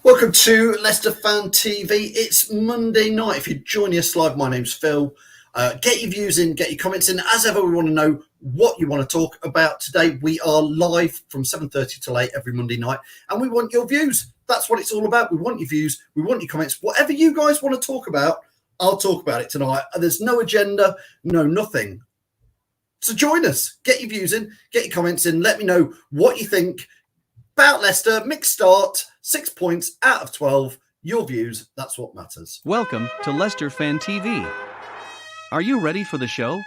Welcome to Leicester Fan TV. It's Monday night. If you're joining us live, my name's Phil. Get your views in, get your comments in. As ever, we want to know what you want to talk about today. We are live from 7:30 till 8 every Monday night, and we want your views. That's what it's all about. We want your views. We want your comments. Whatever you guys want to talk about, I'll talk about it tonight. There's no agenda, no nothing. So join us. Get your views in, get your comments in. Let me know what you think about Leicester. Mixed start, 6 points out of 12. Your views, that's what matters. Welcome to Leicester Fan TV. Are you ready for the show?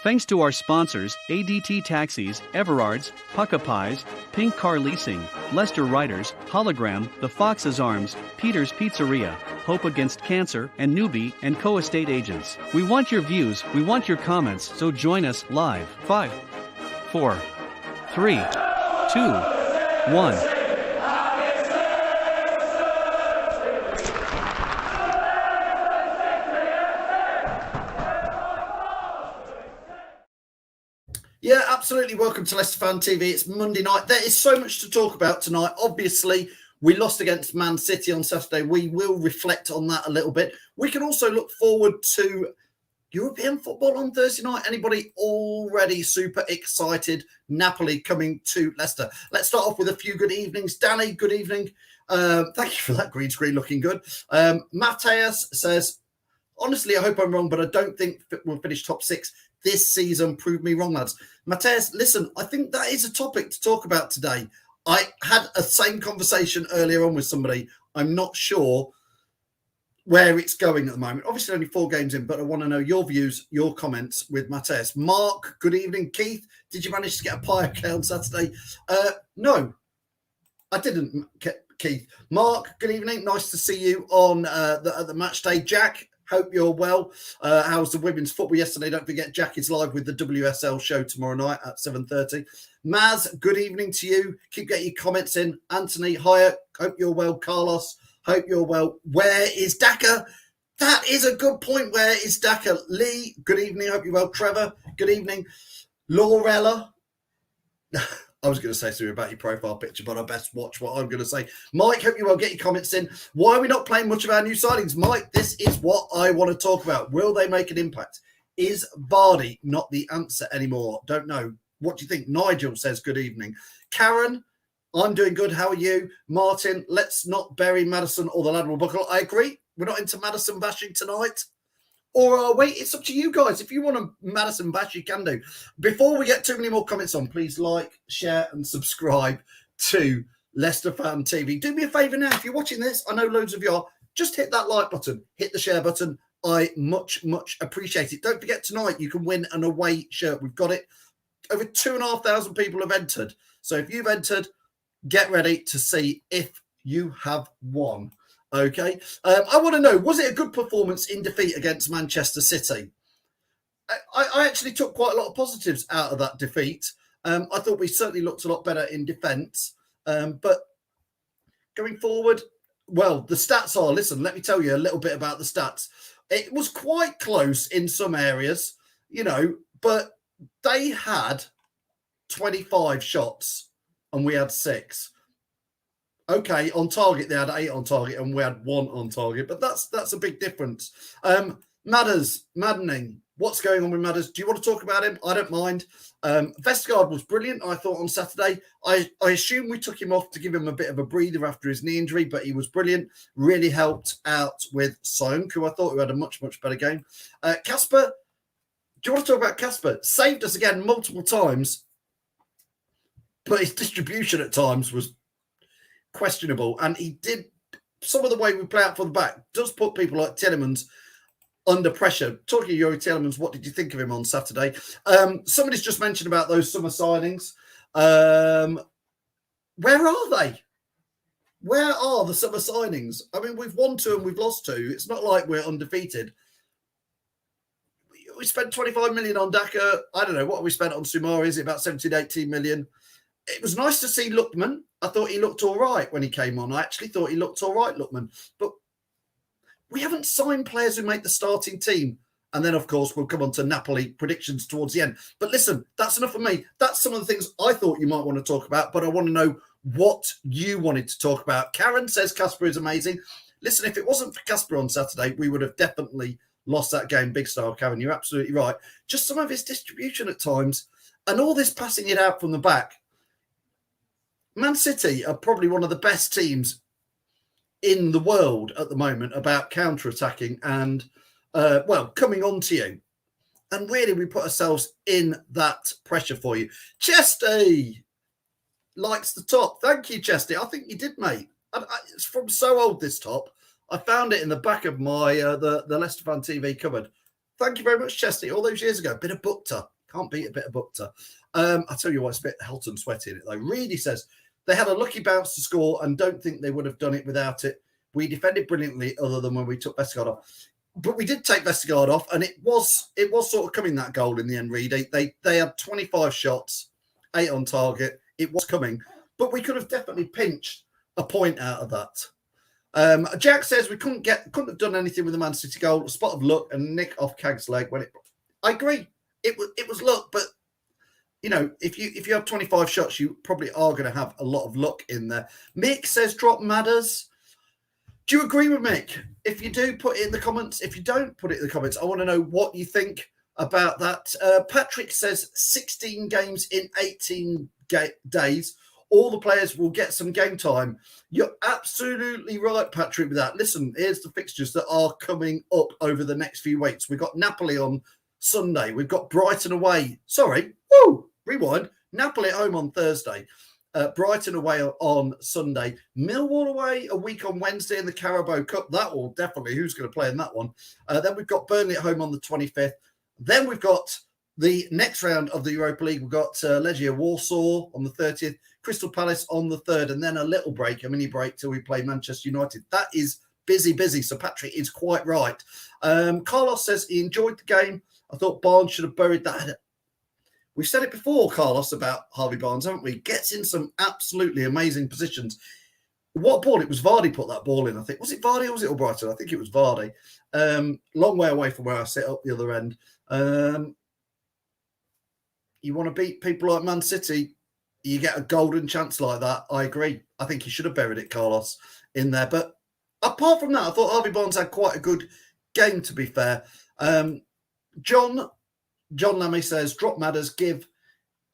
Thanks to our sponsors, ADT Taxis, Everards, Pukka Pies, Pink Car Leasing, Leicester Riders, Hollogram, The Fox's Arms, Peter's Pizzeria, Hope Against Cancer, and Newby Co estate agents. We want your views, we want your comments, so join us live. 5, 4, 3, 2, 1. Yeah, absolutely. Welcome to Leicester Fan TV. It's Monday night. There is so much to talk about tonight. Obviously, we lost against Man City on Saturday. We will reflect on that a little bit. We can also look forward to European football on Thursday night. Anybody already super excited? Napoli coming to Leicester. Let's start off with a few good evenings. Danny, good evening. Thank you for that green screen looking good. Mateus says, honestly, I hope I'm wrong, but I don't think we'll finish top 6 this season. Prove me wrong, lads. Mateus, listen, I think that is a topic to talk about today. I had a same conversation earlier on with somebody. I'm not sure where it's going at the moment. Obviously, only 4 games in, but I want to know your views, your comments with Mateus. Mark, good evening. Keith, did you manage to get a pie okay on Saturday? No, I didn't, Keith. Mark, good evening. Nice to see you on at the match day. Jack, hope you're well. How's the women's football yesterday? Don't forget, Jack is live with the WSL show tomorrow night at 7:30. Maz, good evening to you. Keep getting your comments in. Anthony, hiya. Hope you're well. Carlos, hope you're well. Where is Daka? That is a good point. Where is Daka? Lee, good evening. Hope you're well. Trevor, good evening. Laurella. I was going to say something about your profile picture, but I best watch what I'm going to say. Mike, hope you will get your comments in. Why are we not playing much of our new signings? Mike, this is what I want to talk about. Will they make an impact? Is Vardy not the answer anymore? Don't know. What do you think? Nigel says good evening. Karen, I'm doing good. How are you? Martin, let's not bury Maddison or the lad will buckle. I agree. We're not into Maddison bashing tonight. Or are we? It's up to you guys. If you want a Maddison bash, you can do. Before we get too many more comments on, please like, share, and subscribe to Leicester Fan TV. Do me a favour now. If you're watching this, I know loads of you are, just hit that like button. Hit the share button. I much appreciate it. Don't forget, tonight you can win an away shirt. We've got it. Over 2,500 people have entered. So if you've entered, get ready to see if you have won. Okay. I want to know, was it a good performance in defeat against Manchester City? I actually took quite a lot of positives out of that defeat. I thought we certainly looked a lot better in defence. But going forward, well, the stats are, listen, let me tell you a little bit about the stats. It was quite close in some areas, you know, but they had 25 shots and we had 6. Okay, on target, they had 8 on target and we had 1 on target, but that's a big difference. Madders, maddening. What's going on with Madders? Do you want to talk about him? I don't mind. Vestergaard was brilliant, I thought, on Saturday. I assume we took him off to give him a bit of a breather after his knee injury, but he was brilliant. Really helped out with Song, who I thought had a much better game. Casper, do you want to talk about Casper? Saved us again multiple times, but his distribution at times was questionable, and he did some of the way we play out for the back does put people like Tielemans under pressure. Talking of Yuri Tielemans, what did you think of him on Saturday? Somebody's just mentioned about those summer signings. Where are they? Where are the summer signings? I mean, we've won 2 and we've lost 2. It's not like we're undefeated. We spent 25 million on Daka. I don't know what we spent on Sumari. Is it about 17, 18 million? It was nice to see Lookman. I thought he looked all right when he came on. I actually thought he looked all right, Lookman. But we haven't signed players who make the starting team And then, of course, we'll come on to Napoli predictions towards the end. But listen, that's enough of me. That's some of the things I thought you might want to talk about, but I want to know what you wanted to talk about. Karen says Casper is amazing. Listen, if it wasn't for Casper on Saturday, we would have definitely lost that game. Big style, Karen. You're absolutely right. Just some of his distribution at times and all this passing it out from the back. Man City are probably one of the best teams in the world at the moment about counter-attacking and coming on to you. And really, we put ourselves in that pressure for you. Chesty likes the top. Thank you, Chesty. I think you did, mate. It's from so old, this top. I found it in the back of my the Leicester Fan TV cupboard. Thank you very much, Chesty. All those years ago, a bit of Bukta. Can't beat a bit of Bukta. I tell you what, it's a bit hot and sweaty in it, though. Reedy says, they had a lucky bounce to score and don't think they would have done it without it. We defended brilliantly other than when we took Vestergaard off. But we did take Vestergaard off, and it was sort of coming, that goal in the end, Reedy. They had 25 shots, 8 on target. It was coming. But we could have definitely pinched a point out of that. Jack says we couldn't have done anything with the Man City goal. A spot of luck and nick off Cag's leg when it. I agree. It was luck, but you know, if you have 25 shots, you probably are going to have a lot of luck in there. Mick says drop Madders. Do you agree with Mick? If you do, put it in the comments. If you don't, put it in the comments. I want to know what you think about that. Patrick says 16 games in 18 days. All the players will get some game time. You're absolutely right, Patrick, with that. Listen, here's the fixtures that are coming up over the next few weeks. We've got Napoli on Sunday. We've got Brighton away. Sorry. Woo! Rewind. Napoli at home on Thursday. Brighton away on Sunday. Millwall away a week on Wednesday in the Carabao Cup. That will definitely, who's going to play in that one? Then we've got Burnley at home on the 25th. Then we've got the next round of the Europa League. We've got Legia Warsaw on the 30th, Crystal Palace on the 3rd, and then a little break, a mini break till we play Manchester United. That is busy. So Patrick is quite right. Carlos says he enjoyed the game. I thought Barnes should have buried that. We've said it before, Carlos, about Harvey Barnes, haven't we? Gets in some absolutely amazing positions. What ball? It was Vardy put that ball in, I think. Was it Vardy or was it Albrighton? I think it was Vardy. Long way away from where I sit up the other end. You want to beat people like Man City, you get a golden chance like that. I agree. I think he should have buried it, Carlos, in there. But apart from that, I thought Harvey Barnes had quite a good game, to be fair. John Lammy says, drop Madders, give,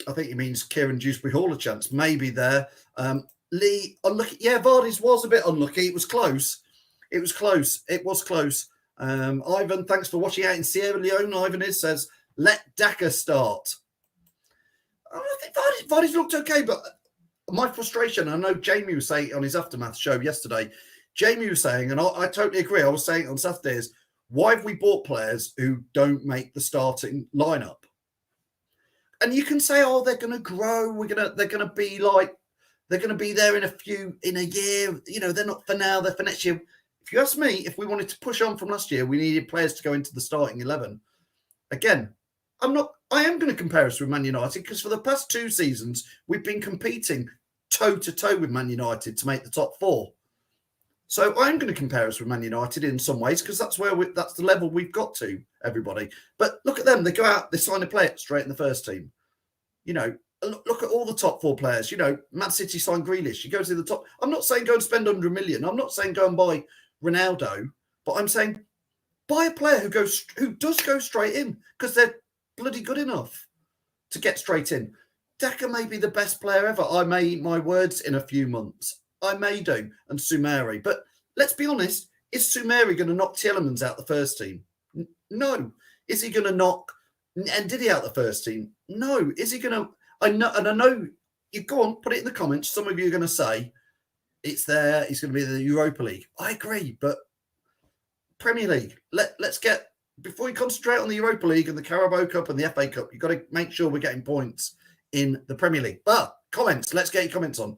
I think he means Kieran Dewsbury Hall a chance. Maybe there. Lee, unlucky. Yeah, Vardy's was a bit unlucky. It was close. Ivan, thanks for watching out in Sierra Leone. Ivan says, let Daka start. I think Vardy's looked okay, but my frustration, I know Jamie was saying on his Aftermath show yesterday, Jamie was saying, and I totally agree, I was saying it on Saturday, is why have we bought players who don't make the starting lineup? And you can say, oh, they're going to grow. They're going to be there in a year. You know, they're not for now. They're for next year. If you ask me, if we wanted to push on from last year, we needed players to go into the starting 11. Again, I am going to compare us with Man United because for the past 2 seasons, we've been competing toe to toe with Man United to make the top 4. So I'm going to compare us with Man United in some ways because that's the level we've got to, everybody. But look at them. They go out, they sign a player straight in the first team. You know, look at all the top 4 players. You know, Man City signed Grealish. He goes to the top. I'm not saying go and spend under $1 million. I'm not saying go and buy Ronaldo. But I'm saying buy a player who does go straight in because they're bloody good enough to get straight in. Daka may be the best player ever. I may eat my words in a few months. I may do, and Sumeri. But let's be honest, is Sumeri going to knock Tielemans out the first team? No. Is he going to knock Ndidi out the first team? No. Is he going to... I know you go on, put it in the comments. Some of you are going to say it's there, it's going to be the Europa League. I agree, but Premier League, let's get... Before you concentrate on the Europa League and the Carabao Cup and the FA Cup, you've got to make sure we're getting points in the Premier League. But comments, let's get your comments on.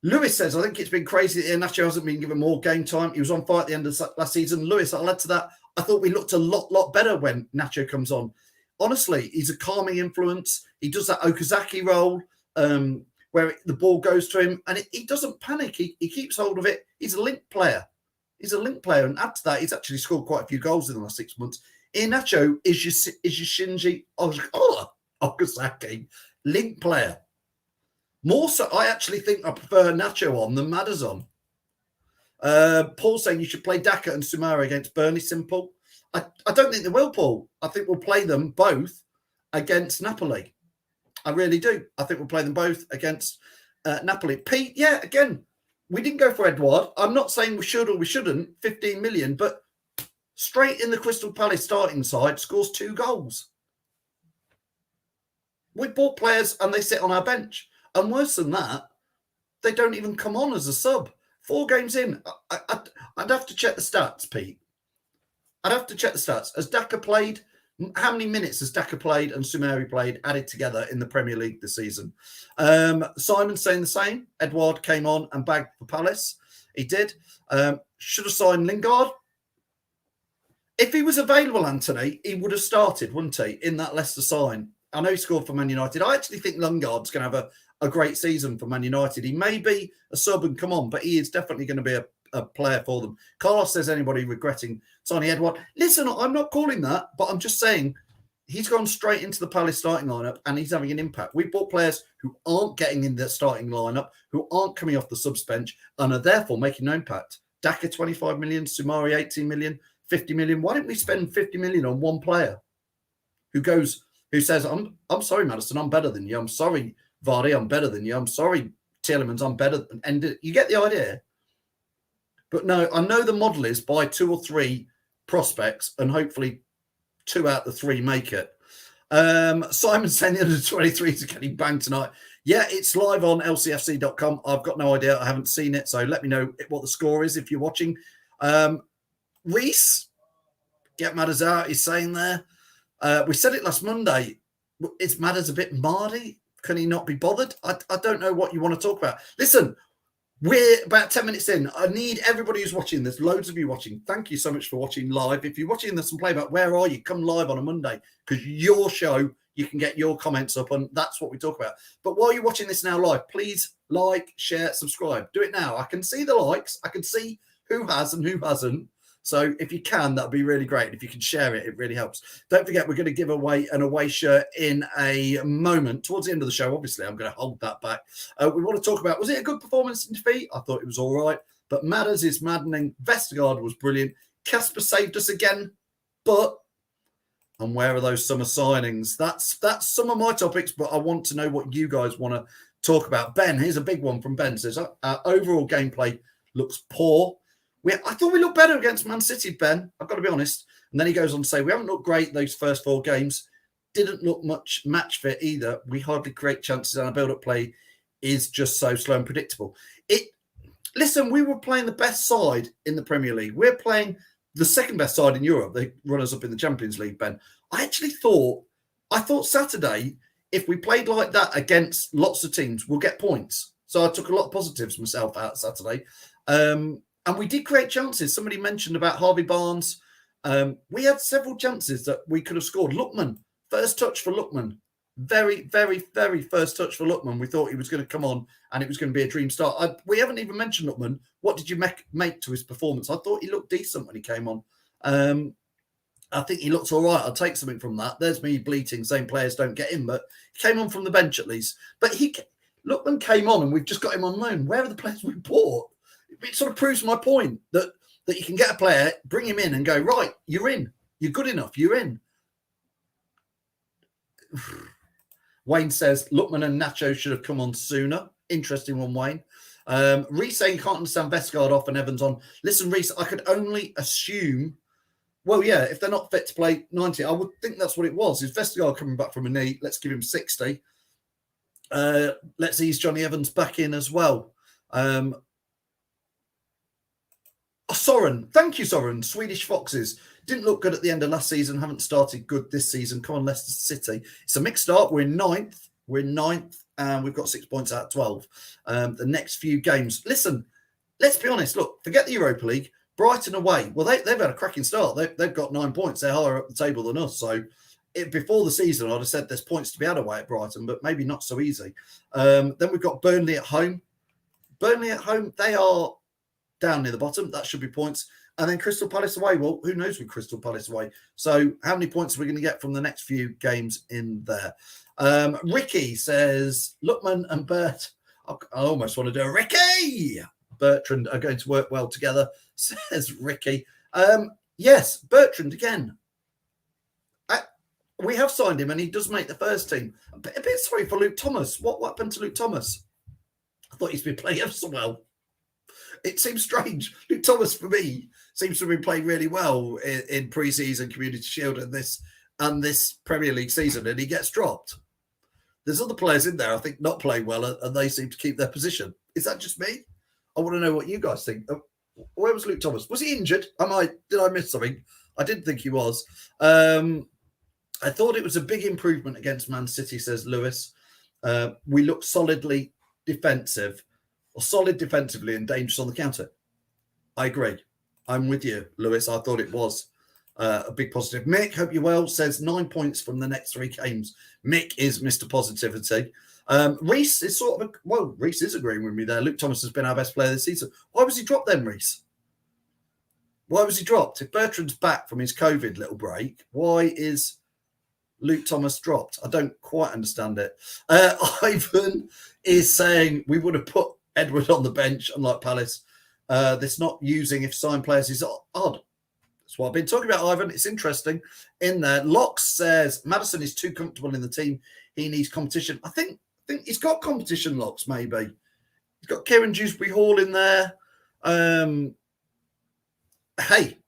Lewis says, I think it's been crazy that Nacho hasn't been given more game time. He was on fire at the end of last season. Lewis, I'll add to that. I thought we looked a lot better when Nacho comes on. Honestly, he's a calming influence. He does that Okazaki role where the ball goes to him and he doesn't panic. He keeps hold of it. He's a link player. And add to that, he's actually scored quite a few goals in the last 6 months. Iheanacho is your Shinji Okazaki link player. More so, I actually think I prefer Nacho on than Madders on. Paul saying you should play Daka and Sumari against Burnley. Simple. I don't think they will, Paul. I think we'll play them both against Napoli. I really do. I think we'll play them both against Napoli. Pete, yeah, again, we didn't go for Edouard. I'm not saying we should or we shouldn't, 15 million, but straight in the Crystal Palace starting side, scores 2 goals. We bought players and they sit on our bench. And worse than that, they don't even come on as a sub. 4 games in, I'd have to check the stats, Pete. I'd have to check the stats. Has Daka played? How many minutes has Daka played and Sumari played added together in the Premier League this season? Simon's saying the same. Edouard came on and bagged for Palace. He did. Should have signed Lingard. If he was available, Anthony, he would have started, wouldn't he, in that Leicester sign? I know he scored for Man United. I actually think Lingard's going to have a great season for Man United. He may be a sub and come on, but he is definitely going to be a player for them. Carlos says, anybody regretting signing Edouard? Listen, I'm not calling that, but I'm just saying he's gone straight into the Palace starting lineup and he's having an impact. We bought players who aren't getting in the starting lineup, who aren't coming off the subs bench and are therefore making no impact. Daka 25 million, Sumari 18 million, 50 million. Why don't we spend 50 million on one player who says, I'm sorry, Maddison, I'm better than you. I'm sorry, Vardy, I'm better than you. I'm sorry, Tielemans, I'm better. And you get the idea. But no, I know the model is buy 2 or 3 prospects and hopefully 2 out of the 3 make it. Simon saying the under 23s are getting banged tonight. Yeah, it's live on LCFC.com. I've got no idea. I haven't seen it. So let me know what the score is if you're watching. Reese, get Madders out. He's saying there. We said it last Monday. Is Madders a bit mardy? Can he not be bothered? I don't know what you want to talk about. Listen, we're about 10 minutes in. I need everybody who's watching. There's loads of you watching. Thank you so much for watching live. If you're watching this and playback, where are you? Come live on a Monday because your show, you can get your comments up and that's what we talk about. But while you're watching this now live, please like, share, subscribe. Do it now. I can see the likes. I can see who has and who hasn't. So if you can, that'd be really great. If you can share it, it really helps. Don't forget, we're going to give away an away shirt in a moment. Towards the end of the show, obviously, I'm going to hold that back. We want to talk about, was it a good performance in defeat? I thought it was all right. But Madders is maddening. Vestergaard was brilliant. Casper saved us again. And where are those summer signings? That's some of my topics, but I want to know what you guys want to talk about. Ben, here's a big one from Ben. Says, our overall gameplay looks poor. I thought we looked better against Man City, Ben. I've got to be honest. And then he goes on to say, we haven't looked great those first 4 games. Didn't look much match fit either. We hardly create chances and our build-up play is just so slow and predictable. Listen, we were playing the best side in the Premier League. We're playing the second best side in Europe. They run us up in the Champions League, Ben. I thought Saturday, if we played like that against lots of teams, we'll get points. So I took a lot of positives myself out Saturday. And we did create chances. Somebody mentioned about Harvey Barnes. We had several chances that we could have scored. Lookman, first touch for Lookman. Very, very, very first touch for Lookman. We thought he was going to come on and it was going to be a dream start. We haven't even mentioned Lookman. What did you make to his performance? I thought he looked decent when he came on. I think he looked all right. I'll take something from that. There's me bleating, saying players don't get in, but he came on from the bench at least. But Lookman came on and we've just got him on loan. Where are the players we bought? It sort of proves my point that you can get a player, bring him in and go, right, you're in. You're good enough. You're in. Wayne says, Lookman and Nacho should have come on sooner. Interesting one, Wayne. Reece saying, can't understand Vestergaard off and Evans on. Listen, Reece, I could only assume, well, yeah, if they're not fit to play 90, I would think that's what it was. Is Vestergaard coming back from a knee? Let's give him 60. Let's ease Johnny Evans back in as well. Soren, thank you, Soren. Swedish Foxes didn't look good at the end of last season, haven't started good this season. Come on, Leicester City. It's a mixed start. We're ninth, and we've got 6 points out of 12. The next few games. Listen, let's be honest. Look, forget the Europa League. Brighton away. Well, they've had a cracking start. They've got 9 points. They're higher up the table than us. So before the season, I'd have said there's points to be had away at Brighton, but maybe not so easy. Then we've got Burnley at home. Burnley at home, they are down near the bottom. That should be points. And then Crystal Palace away. Well, who knows with Crystal Palace away? So how many points are we going to get from the next few games in there? Ricky says, Lookman and Bert. I almost want to do a Ricky. Bertrand are going to work well together, says Ricky. Yes, Bertrand again. We have signed him and he does make the first team. A bit sorry for Luke Thomas. What happened to Luke Thomas? I thought he's been playing ever so well. It seems strange. Luke Thomas, for me, seems to have been playing really well in pre-season Community Shield and this Premier League season, and he gets dropped. There's other players in there, I think, not playing well, and they seem to keep their position. Is that just me? I want to know what you guys think. Where was Luke Thomas? Was he injured? Did I miss something? I didn't think he was. I thought it was a big improvement against Man City, says Lewis. We look solid defensively and dangerous on the counter. I agree. I'm with you, Lewis. I thought it was a big positive. Mick, hope you're well, says 9 points from the next 3 games. Mick is Mr. Positivity. Reese is Reese is agreeing with me there. Luke Thomas has been our best player this season. Why was he dropped then, Reese? Why was he dropped? If Bertrand's back from his COVID little break, why is Luke Thomas dropped? I don't quite understand it. Ivan is saying we would have put Edward on the bench, unlike Palace. This not using if signed players is odd. That's what I've been talking about, Ivan. It's interesting in there. Locks says Maddison is too comfortable in the team. He needs competition. I think he's got competition, Locks, maybe. He's got Kieran Dewsbury Hall in there. Hey,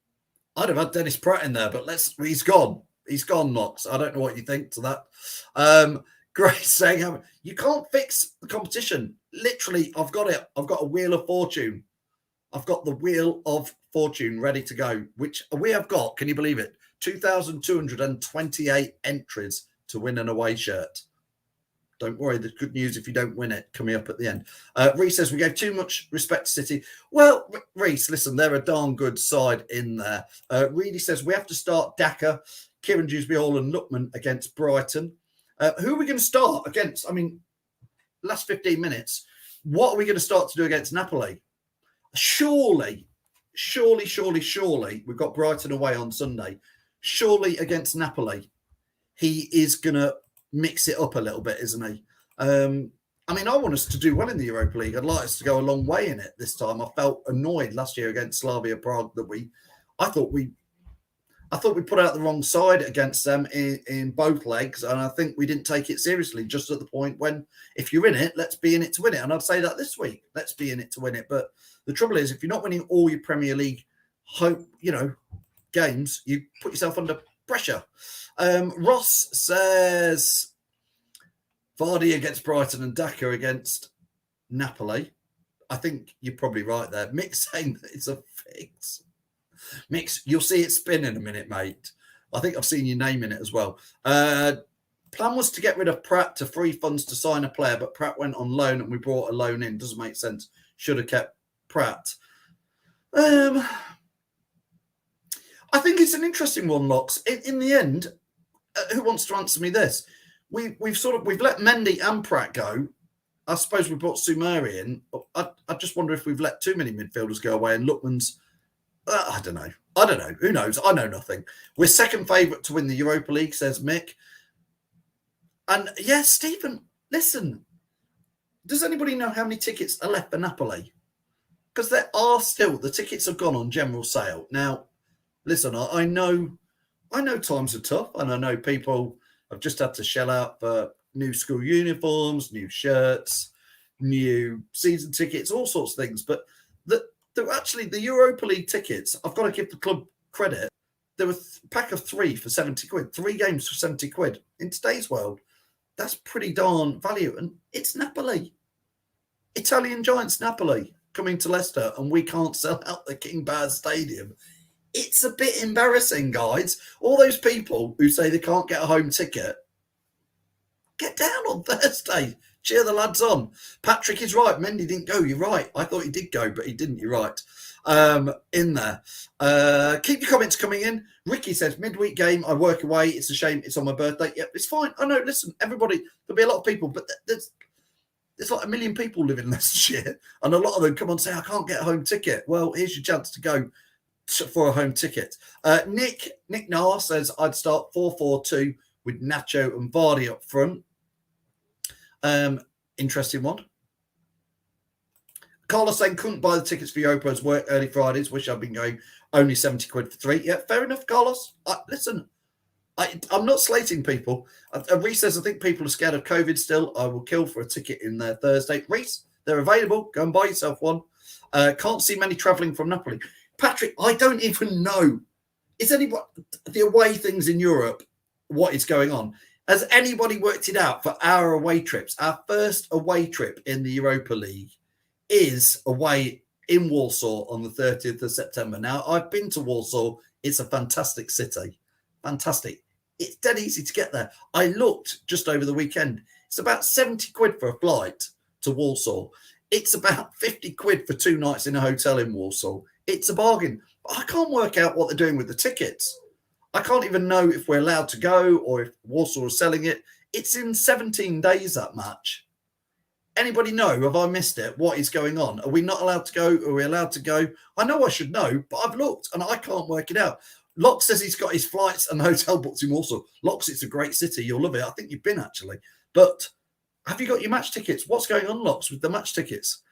I'd have had Dennis Pratt in there, but he's gone. He's gone, Knox. I don't know what you think to that. Grace saying, you can't fix the competition. Literally, I've got it. I've got a Wheel of Fortune. I've got the Wheel of Fortune ready to go, which we have got, can you believe it? 2,228 entries to win an away shirt. Don't worry, there's good news if you don't win it coming up at the end. Reese says, we gave too much respect to City. Well, Reese, listen, they're a darn good side in there. Reedy says, we have to start Daka, Kieran Dewsbury Hall and Lookman against Brighton. Who are we going to start against? I mean, last 15 minutes, what are we going to start to do against Napoli? Surely, we've got Brighton away on Sunday. Surely against Napoli, he is going to mix it up a little bit, isn't he? I mean, I want us to do well in the Europa League. I'd like us to go a long way in it this time. I felt annoyed last year against Slavia Prague that I thought we put out the wrong side against them in both legs, and I think we didn't take it seriously just at the point when, if you're in it, let's be in it to win it. And I'd say that this week, let's be in it to win it. But the trouble is, if you're not winning all your Premier League games, you put yourself under pressure. Ross says Vardy against Brighton and Daka against Napoli. I think you're probably right there. Mick's saying that it's a fix. Mix, you'll see it spin in a minute, mate. I think I've seen your name in it as well. Plan was to get rid of Pratt to free funds to sign a player, but Pratt went on loan and we brought a loan in. Doesn't make sense. Should have kept Pratt. I think it's an interesting one, Locks. In the end, who wants to answer me this? We've let Mendy and Pratt go. I suppose we brought Sumeri in. I just wonder if we've let too many midfielders go away and Lookman's. I don't know. Who knows? I know nothing. We're second favourite to win the Europa League, says Mick. And yes, Stephen, listen. Does anybody know how many tickets are left for Napoli? Because there are still, the tickets have gone on general sale. Now, listen, I know times are tough, and I know people have just had to shell out for new school uniforms, new shirts, new season tickets, all sorts of things. But actually, the Europa League tickets, I've got to give the club credit. There were a pack of 3 for 70 quid, 3 games for 70 quid. In today's world, that's pretty darn value. And it's Napoli. Italian giants Napoli coming to Leicester, and we can't sell out the King Baz Stadium. It's a bit embarrassing, guys. All those people who say they can't get a home ticket, get down on Thursday. Cheer the lads on. Patrick is right. Mendy didn't go. You're right. I thought he did go, but he didn't. You're right. In there. Keep your comments coming in. Ricky says, midweek game, I work away. It's a shame it's on my birthday. Yep, it's fine. I know, listen, everybody, there'll be a lot of people, but there's like 1 million people living in Leicestershire, and a lot of them come on and say, I can't get a home ticket. Well, here's your chance to go for a home ticket. Nick Nahr says I'd start 4-4-2 with Nacho and Vardy up front. Interesting one. Carlos saying couldn't buy the tickets for Europa's work early Fridays. Wish I'd been going. Only 70 quid for 3. Yeah, fair enough, Carlos. Listen, I'm not slating people. Reese says I think people are scared of COVID still. I will kill for a ticket in there Thursday. Reese, they're available. Go and buy yourself one. Can't see many travelling from Napoli. Patrick, I don't even know. Is anybody the away things in Europe? What is going on? Has anybody worked it out for our away trips? Our first away trip in the Europa League is away in Warsaw on the 30th of September. Now, I've been to Warsaw. It's a fantastic city. Fantastic. It's dead easy to get there. I looked just over the weekend. It's about 70 quid for a flight to Warsaw. It's about 50 quid for 2 nights in a hotel in Warsaw. It's a bargain. But I can't work out what they're doing with the tickets. I can't even know if we're allowed to go or if Warsaw is selling it. It's in 17 days, that match. Anybody know? Have I missed it? What is going on? Are we not allowed to go? Are we allowed to go? I know I should know, but I've looked and I can't work it out. Locke says he's got his flights and hotel booked in Warsaw. Locke, it's a great city. You'll love it. I think you've been, actually. But have you got your match tickets? What's going on, Locks, with the match tickets?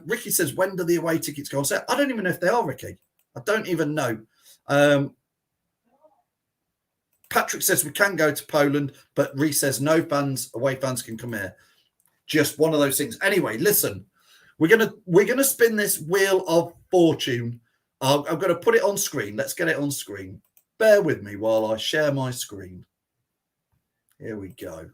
Ricky says, when do the away tickets go on sale? I don't even know if they are, Ricky. I don't even know. Patrick says we can go to Poland, but Reece says no fans, away fans can come here. Just one of those things. Anyway, listen, we're gonna spin this wheel of fortune. I'm going to put it on screen. Let's get it on screen. Bear with me while I share my screen. Here we go.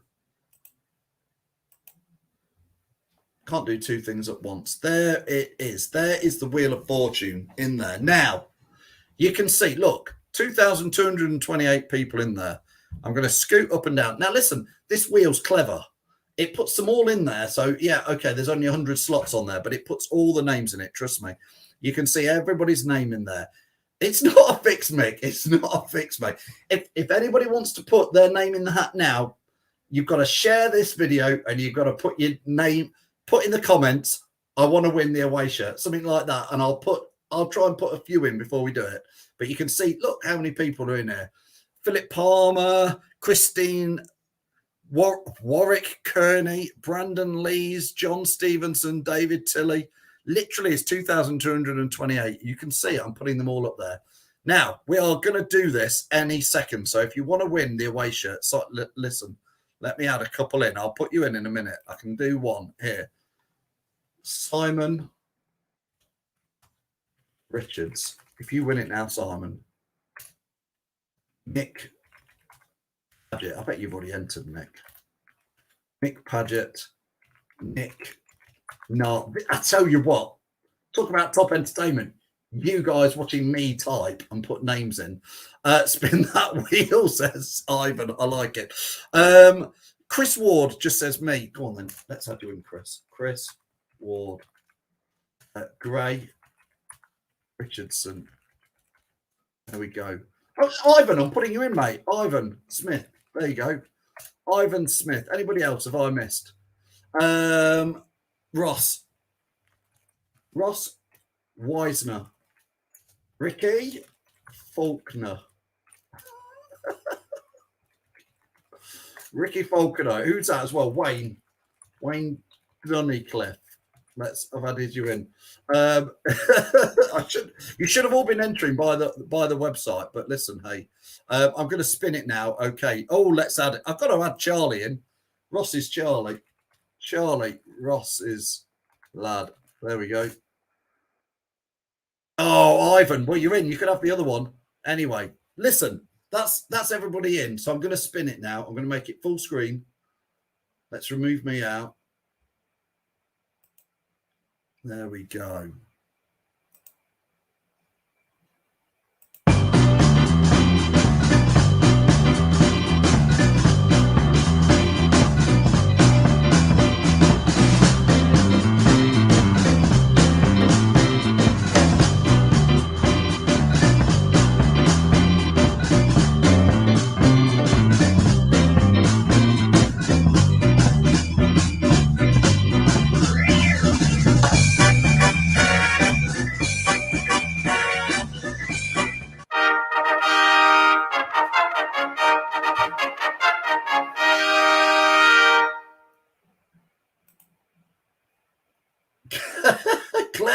Can't do 2 things at once. There it is. There is the wheel of fortune in there. Now, you can see, look, 2,228 people in there. I'm going to scoot up and down. Now, listen, this wheel's clever. It puts them all in there. So, yeah, okay, there's only 100 slots on there, but it puts all the names in it. Trust me. You can see everybody's name in there. It's not a fix, Mick. It's not a fix, mate. If anybody wants to put their name in the hat now, you've got to share this video and you've got to put your name, put in the comments, I want to win the away shirt, something like that. And I'll try and put a few in before we do it. But you can see, look how many people are in here. Philip Palmer, Christine, Warwick Kearney, Brandon Lees, John Stevenson, David Tilley. Literally, it's 2,228. You can see it. I'm putting them all up there. Now, we are going to do this any second. So if you want to win the away shirt, so, listen, let me add a couple in. I'll put you in a minute. I can do one here. Simon Richards. If you win it now, Simon. Nick Paget. I bet you've already entered, Nick. Nick Paget. Nick. No, I tell you what. Talk about top entertainment. You guys watching me type and put names in. Spin that wheel, says Ivan. I like it. Chris Ward just says me. Go on then. Let's have you in, Chris. Chris Ward. Gray. Richardson. There we go. Oh, Ivan, I'm putting you in, mate. Ivan Smith. There you go. Ivan Smith. Anybody else have I missed? Ross Weisner. Ricky Faulkner. Ricky Faulkner. Who's that as well? Wayne Dunnicliffe. I've added you in. You should have all been entering by the website, but listen, hey, I'm going to spin it now. Okay. Oh, let's add it. I've got to add Charlie in. Ross is Charlie. Ross is lad. There we go. Oh, Ivan, well, you're in. You could have the other one. Anyway, listen, that's everybody in. So I'm going to spin it now. I'm going to make it full screen. Let's remove me out. There we go.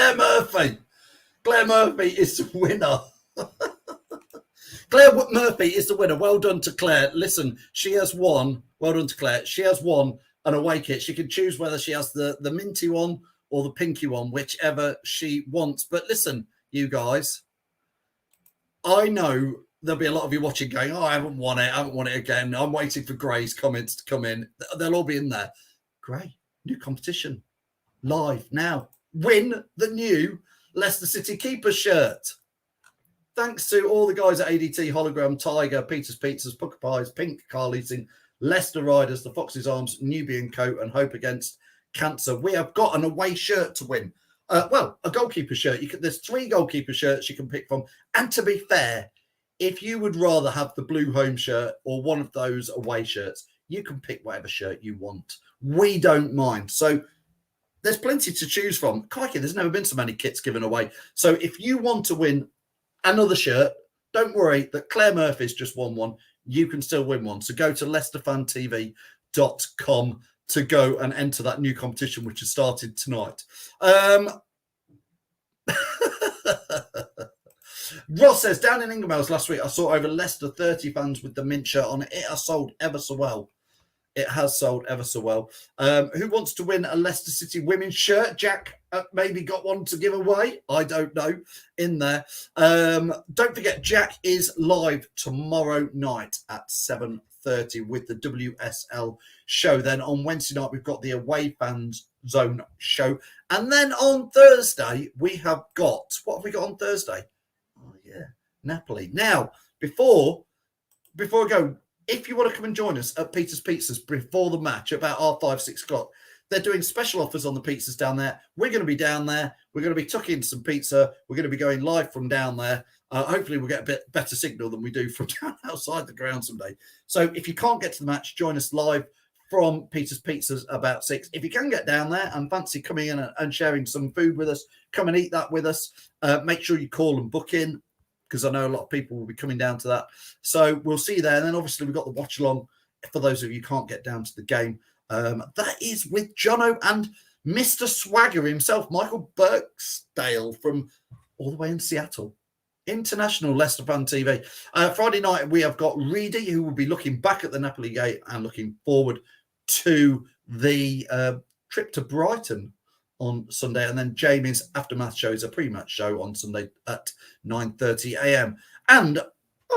Claire Murphy. Claire Murphy is the winner. Claire Murphy is the winner. Well done to Claire. Listen, she has won. Well done to Claire. She has won an away kit. She can choose whether she has the minty one or the pinky one, whichever she wants. But listen, you guys, I know there'll be a lot of you watching going, oh, I haven't won it again. I'm waiting for Gray's comments to come in. They'll all be in there. Gray, new competition. Live now. Win the new Leicester City Keeper shirt. Thanks to all the guys at ADT, Hollogram, Tiger, Peter's Pizzas, Pukka Pies, Pink, Car Leasing, Leicester Riders, the Fox's Arms, Newby Co, and Hope Against Cancer. We have got an away shirt to win. A goalkeeper shirt. There's 3 goalkeeper shirts you can pick from. And to be fair, if you would rather have the blue home shirt or one of those away shirts, you can pick whatever shirt you want. We don't mind. So there's plenty to choose from. Crikey, there's never been so many kits given away. So if you want to win another shirt, don't worry that Claire Murphy's just won one. You can still win one. So go to LeicesterFanTV.com to go and enter that new competition, which has started tonight. Ross says, down in Inglemells last week, I saw over Leicester 30 fans with the mint shirt on. It has sold ever so well. It has sold ever so well. Who wants to win a Leicester City women's shirt? Jack maybe got one to give away. I don't know. In there. Don't forget, Jack is live tomorrow night at 7:30 with the WSL show. Then on Wednesday night, we've got the Away Fans Zone show. And then on Thursday, we have got... What have we got on Thursday? Oh, yeah. Napoli. Now, before I go... If you want to come and join us at Peter's Pizzas before the match, about 5, 6 o'clock, they're doing special offers on the pizzas down there. We're going to be down there. We're going to be tucking some pizza. We're going to be going live from down there. Hopefully, we'll get a bit better signal than we do from down outside the ground someday. So if you can't get to the match, join us live from Peter's Pizzas about 6. If you can get down there and fancy coming in and sharing some food with us, come and eat that with us. Make sure you call and book in, because I know a lot of people will be coming down to that. So we'll see you there. And then obviously we've got the watch along for those of you who can't get down to the game. That is with Jono and Mr. Swagger himself, Michael Birksdale from all the way in Seattle. International Leicester Fan TV. Friday night, we have got Reedy, who will be looking back at the Napoli game and looking forward to the trip to Brighton on Sunday. And then Jamie's Aftermath show is a pre-match show on Sunday at 9:30 a.m. And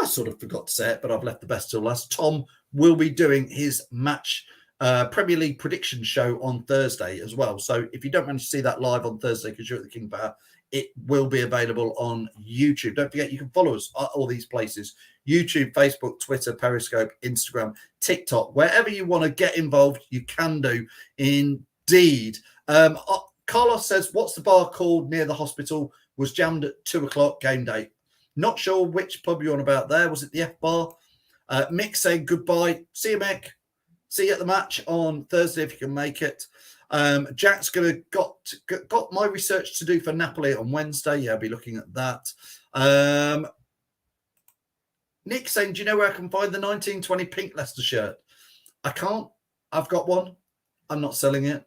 I sort of forgot to say it, but I've left the best till last. Tom will be doing his match Premier League prediction show on Thursday as well. So if you don't manage to see that live on Thursday because you're at the King Power, it will be available on YouTube. Don't forget, you can follow us at all these places: YouTube, Facebook, Twitter, Periscope, Instagram, TikTok. Wherever you want to get involved, you can do indeed. Carlos says, what's the bar called near the hospital? Was jammed at 2 o'clock game day. Not sure which pub you're on about there. Was it the F Bar? Mick saying goodbye. See you, Mick. See you at the match on Thursday if you can make it. Jack's got my research to do for Napoli on Wednesday. Yeah, I'll be looking at that. Nick saying, do you know where I can find the 1920 pink Leicester shirt? I can't. I've got one. I'm not selling it.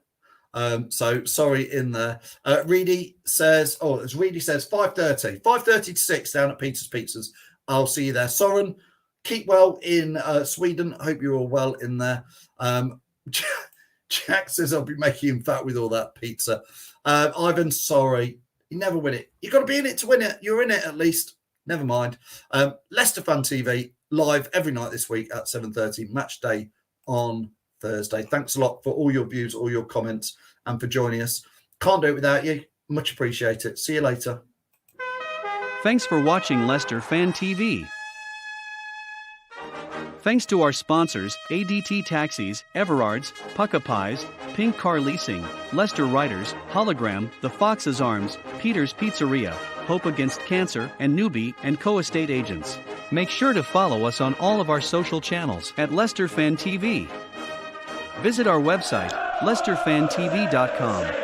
So sorry in there. Reedy says, as Reedy says, 5:30 to 6 down at Peter's Pizzas. I'll see you there. Soren, keep well in Sweden. I hope you're all well in there. Jack says I'll be making him fat with all that pizza. Ivan, sorry. You never win it. You've got to be in it to win it. You're in it at least. Never mind. Leicester Fan TV live every night this week at 7:30. Match day on Thursday. Thanks a lot for all your views, all your comments, and for joining us. Can't do it without you. Much appreciate it. See you later. Thanks for watching Leicester Fan TV. Thanks to our sponsors, ADT Taxis, Everards, Pukka Pies, Pink Car Leasing, Leicester Riders, Hollogram, The Fox's Arms, Peter's Pizzeria, Hope Against Cancer, and Newby Co estate agents. Make sure to follow us on all of our social channels at Leicester Fan TV. Visit our website, leicesterfantv.com.